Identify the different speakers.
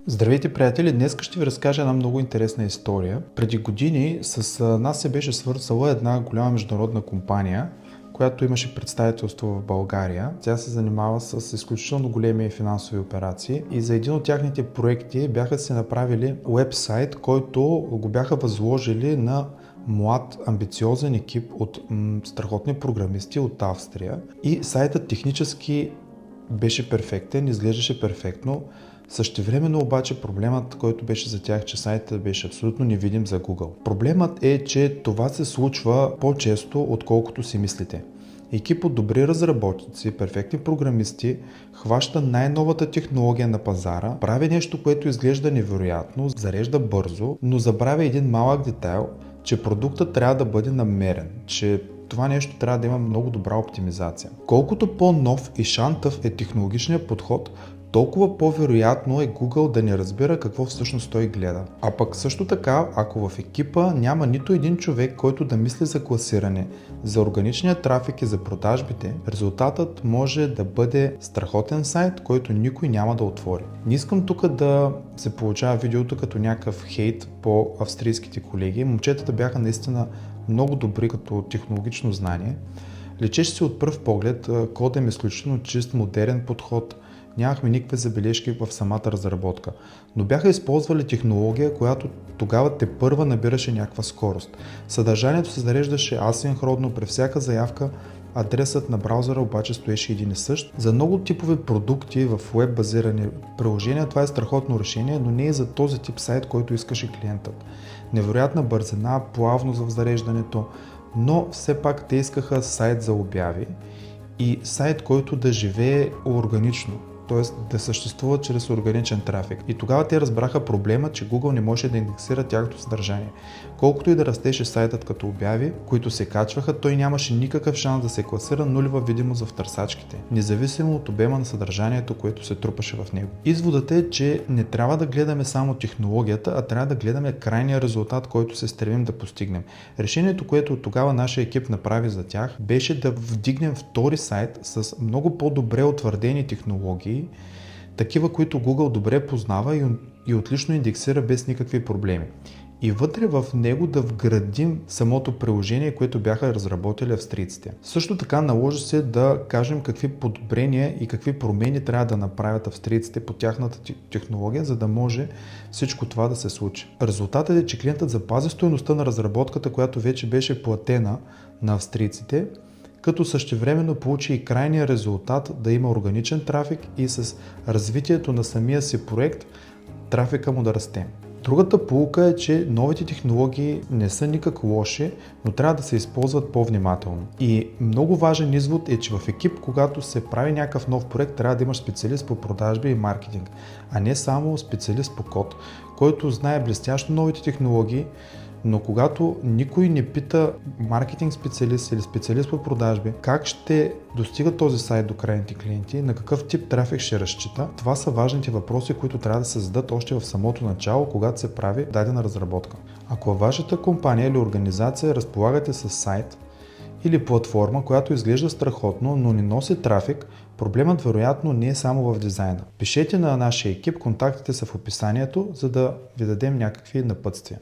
Speaker 1: Здравейте, приятели! Днес ще ви разкажа една много интересна история. Преди години с нас се беше свързала една голяма международна компания, която имаше представителство в България. Тя се занимава с изключително големи финансови операции и за един от тяхните проекти бяха се направили уебсайт, който го бяха възложили на млад, амбициозен екип от страхотни програмисти от Австрия. И сайтът технически беше перфектен, изглеждаше перфектно. Същевременно обаче проблемът, който беше за тях, че сайтът беше абсолютно невидим за Google. Проблемът е, че това се случва по-често, отколкото си мислите. Екип от добри разработчици, перфектни програмисти, хваща най-новата технология на пазара, прави нещо, което изглежда невероятно, зарежда бързо, но забравя един малък детайл, че продуктът трябва да бъде намерен, че това нещо трябва да има много добра оптимизация. Колкото по-нов и шантъв е технологичният подход, толкова по-вероятно е Google да не разбира какво всъщност той гледа. А пък също така, ако в екипа няма нито един човек, който да мисли за класиране, за органичния трафик и за продажбите, резултатът може да бъде страхотен сайт, който никой няма да отвори. Не искам тук да се получава видеото като някакъв хейт по австрийските колеги. Момчетата бяха наистина много добри като технологично знание. Лечеше се от пръв поглед, кодът е изключително чист, модерен подход. Нямахме никакви забележки в самата разработка, но бяха използвали технология, която тогава тепърва набираше някаква скорост. Съдържанието се зареждаше асинхронно при всяка заявка, адресът на браузъра обаче стоеше един и същ. За много типови продукти в веб базирани приложения това е страхотно решение, но не е за този тип сайт, който искаше клиентът. Невероятна бързина, плавност в зареждането, но все пак те искаха сайт за обяви и сайт, който да живее органично, т.е. да съществува чрез органичен трафик. И тогава те разбраха проблема, че Google не може да индексира тяхното съдържание. Колкото и да растеше сайтът като обяви, които се качваха, той нямаше никакъв шанс да се класира, нулева видимост в търсачките, независимо от обема на съдържанието, което се трупаше в него. Изводът е, че не трябва да гледаме само технологията, а трябва да гледаме крайния резултат, който се стремим да постигнем. Решението, което тогава нашия екип направи за тях, беше да вдигнем втори сайт с много по-добре утвърдени технологии, такива, които Google добре познава и отлично индексира без никакви проблеми. И вътре в него да вградим самото приложение, което бяха разработили австрийците. Също така наложи се да кажем какви подобрения и какви промени трябва да направят австрийците по тяхната технология, за да може всичко това да се случи. Резултатът е, че клиентът запази стойността на разработката, която вече беше платена на австрийците, като същевременно получи и крайния резултат да има органичен трафик и с развитието на самия си проект трафика му да расте. Другата поука е, че новите технологии не са никак лоши, но трябва да се използват по-внимателно. И много важен извод е, че в екип, когато се прави някакъв нов проект, трябва да имаш специалист по продажби и маркетинг, а не само специалист по код, който знае блестящо новите технологии, но когато никой не пита маркетинг специалист или специалист по продажби как ще достига този сайт до крайните клиенти, на какъв тип трафик ще разчита, това са важните въпроси, които трябва да се зададат още в самото начало, когато се прави дадена разработка. Ако във вашата компания или организация разполагате с сайт или платформа, която изглежда страхотно, но не носи трафик, проблемът вероятно не е само в дизайна. Пишете на нашия екип, контактите са в описанието, за да ви дадем някакви напътствия.